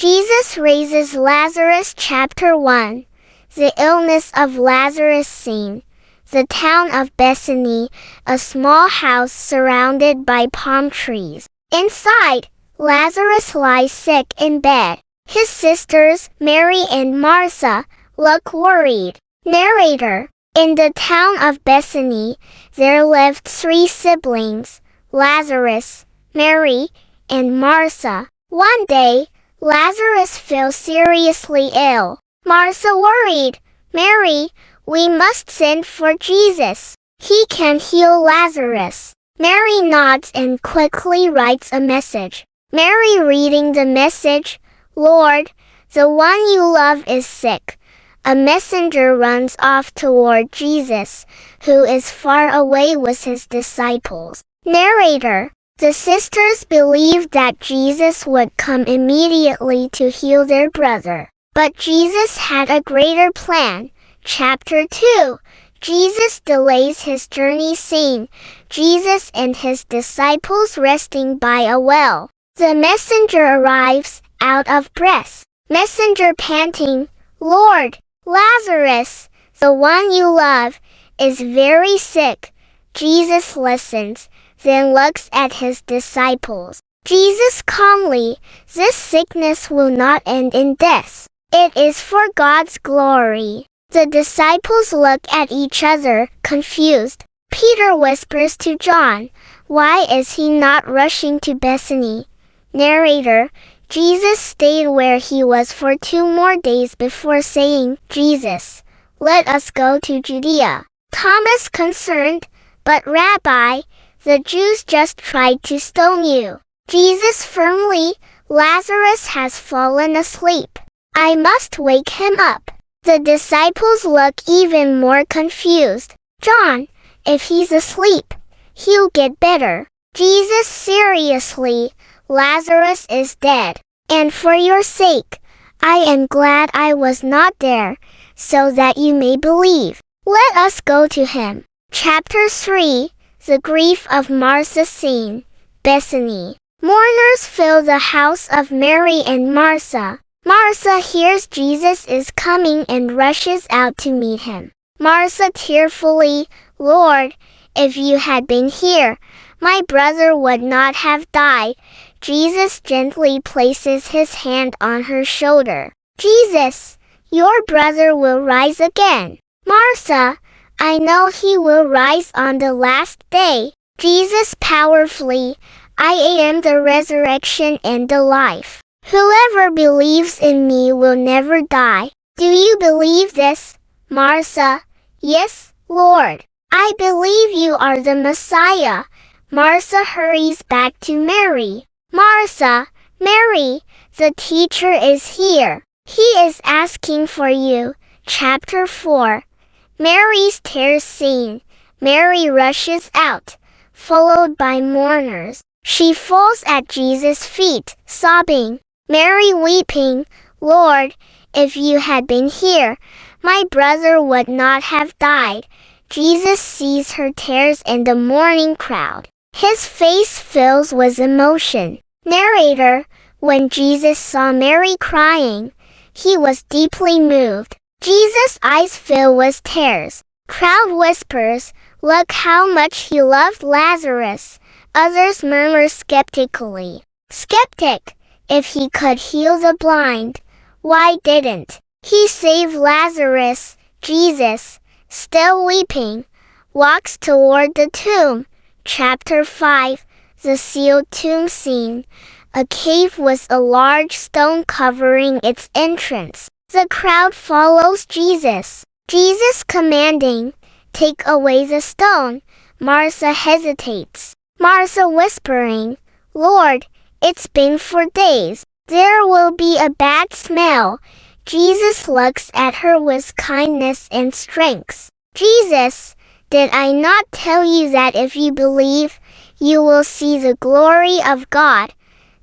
Jesus raises Lazarus. Chapter 1. The illness of Lazarus scene. The town of Bethany, a small house surrounded by palm trees. Inside, Lazarus lies sick in bed. His sisters, Mary and Martha, look worried. Narrator. In the town of Bethany, there lived 3 siblings, Lazarus, Mary, and Martha. One day, Lazarus fell seriously ill. Martha worried, "Mary, we must send for Jesus. He can heal Lazarus." Mary nods and quickly writes a message. Mary reading the message, "Lord, the one you love is sick." A messenger runs off toward Jesus, who is far away with his disciples. Narrator. The sisters believed that Jesus would come immediately to heal their brother. But Jesus had a greater plan. Chapter 2. Jesus delays his journey scene. Jesus and his disciples resting by a well. The messenger arrives, out of breath. Messenger panting, "Lord, Lazarus, the one you love, is very sick." Jesus listens, then looks at his disciples. Jesus calmly, "This sickness will not end in death. It is for God's glory." The disciples look at each other, confused. Peter whispers to John, "Why is he not rushing to Bethany?" Narrator. Jesus stayed where he was for 2 more days before saying, "Jesus, let us go to Judea." Thomas concerned, "But Rabbi, the Jews just tried to stone you." Jesus firmly, "Lazarus has fallen asleep. I must wake him up." The disciples look even more confused. "John, if he's asleep, he'll get better." Jesus seriously, "Lazarus is dead. And for your sake, I am glad I was not there, so that you may believe. Let us go to him." Chapter 3. The grief of Martha scene. Bethany. Mourners fill the house of Mary and Martha. Martha hears Jesus is coming and rushes out to meet him. Martha tearfully, "Lord, if you had been here, my brother would not have died." Jesus gently places his hand on her shoulder. "Jesus, your brother will rise again." Martha, "I know he will rise on the last day." Jesus powerfully, "I am the resurrection and the life. Whoever believes in me will never die." "Do you believe this?" Martha, "Yes, Lord. I believe you are the Messiah." Martha hurries back to Mary. "Martha, Mary, the teacher is here. He is asking for you." Chapter 4. Mary's tears scene. Mary rushes out, followed by mourners. She falls at Jesus' feet, sobbing. Mary weeping, "Lord, if you had been here, my brother would not have died." Jesus sees her tears in the mourning crowd. His face fills with emotion. Narrator. When Jesus saw Mary crying, he was deeply moved. Jesus' eyes fill with tears. Crowd whispers, "Look how much he loved Lazarus." Others murmur skeptically. Skeptic. If he could heal the blind, why didn't he save Lazarus? Jesus, still weeping, walks toward the tomb. Chapter 5. The sealed tomb scene. A cave with a large stone covering its entrance. The crowd follows Jesus. Jesus commanding, "Take away the stone." Martha hesitates. Martha whispering, "Lord, it's been for days. There will be a bad smell." Jesus looks at her with kindness and strength. Jesus, did I not tell you that if you believe, you will see the glory of God?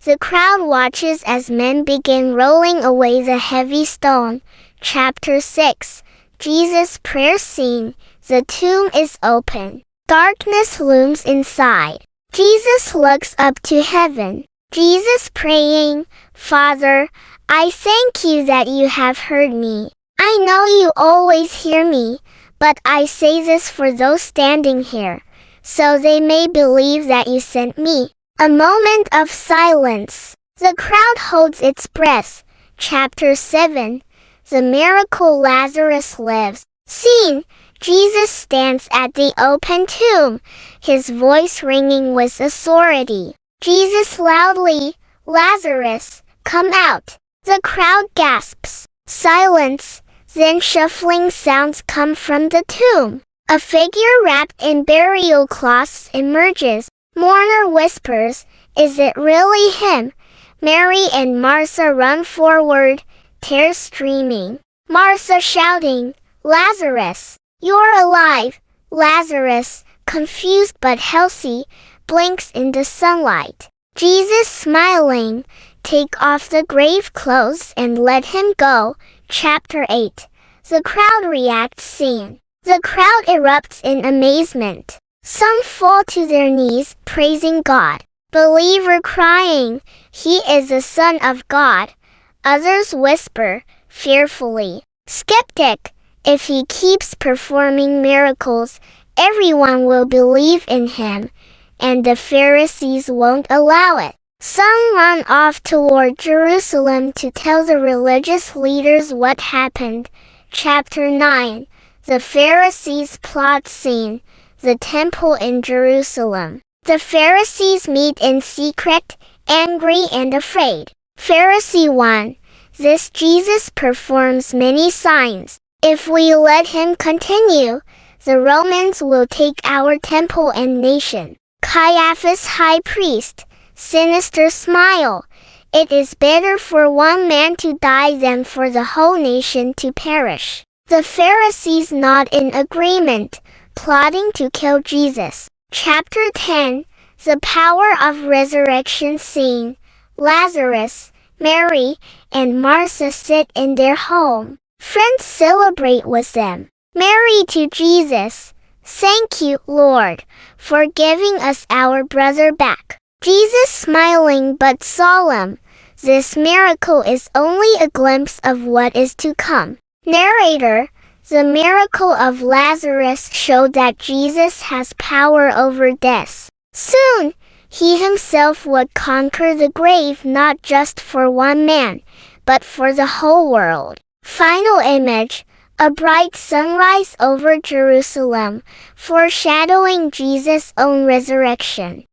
The crowd watches as men begin rolling away the heavy stone. Chapter 6. Jesus' prayer scene. The tomb is open. Darkness looms inside. Jesus looks up to heaven. Jesus praying, Father, I thank you that you have heard me. I know you always hear me, but I say this for those standing here, so they may believe that you sent me. A moment of silence. The crowd holds its breath. Chapter 7. The miracle Lazarus lives. Scene. Jesus stands at the open tomb, his voice ringing with authority. Jesus loudly, Lazarus, come out. The crowd gasps. Silence. Then shuffling sounds come from the tomb. A figure wrapped in burial cloths emerges. Mourner whispers, is it really him? Mary and Martha run forward, tears streaming. Martha shouting, Lazarus, you're alive. Lazarus, confused but healthy, blinks in the sunlight. Jesus smiling, take off the grave clothes and let him go. Chapter 8. The crowd reacts scene. The crowd erupts in amazement. Some fall to their knees, praising God. Believer crying, He is the Son of God. Others whisper, fearfully, Skeptic, if he keeps performing miracles, everyone will believe in him, and the Pharisees won't allow it. Some run off toward Jerusalem to tell the religious leaders what happened. Chapter 9. The Pharisees' plot scene. The temple in Jerusalem. The Pharisees meet in secret, angry and afraid. Pharisee 1. This Jesus performs many signs. If we let him continue, the Romans will take our temple and nation. Caiaphas high priest. Sinister smile. It is better for one man to die than for the whole nation to perish. The Pharisees nod in agreement, plotting to kill Jesus. Chapter 10. The power of resurrection scene. Lazarus, Mary, and Martha sit in their home. Friends celebrate with them. Mary to Jesus, thank you, Lord, for giving us our brother back. Jesus smiling but solemn. This miracle is only a glimpse of what is to come. Narrator. The miracle of Lazarus showed that Jesus has power over death. Soon, he himself would conquer the grave not just for one man, but for the whole world. Final image. A bright sunrise over Jerusalem, foreshadowing Jesus' own resurrection.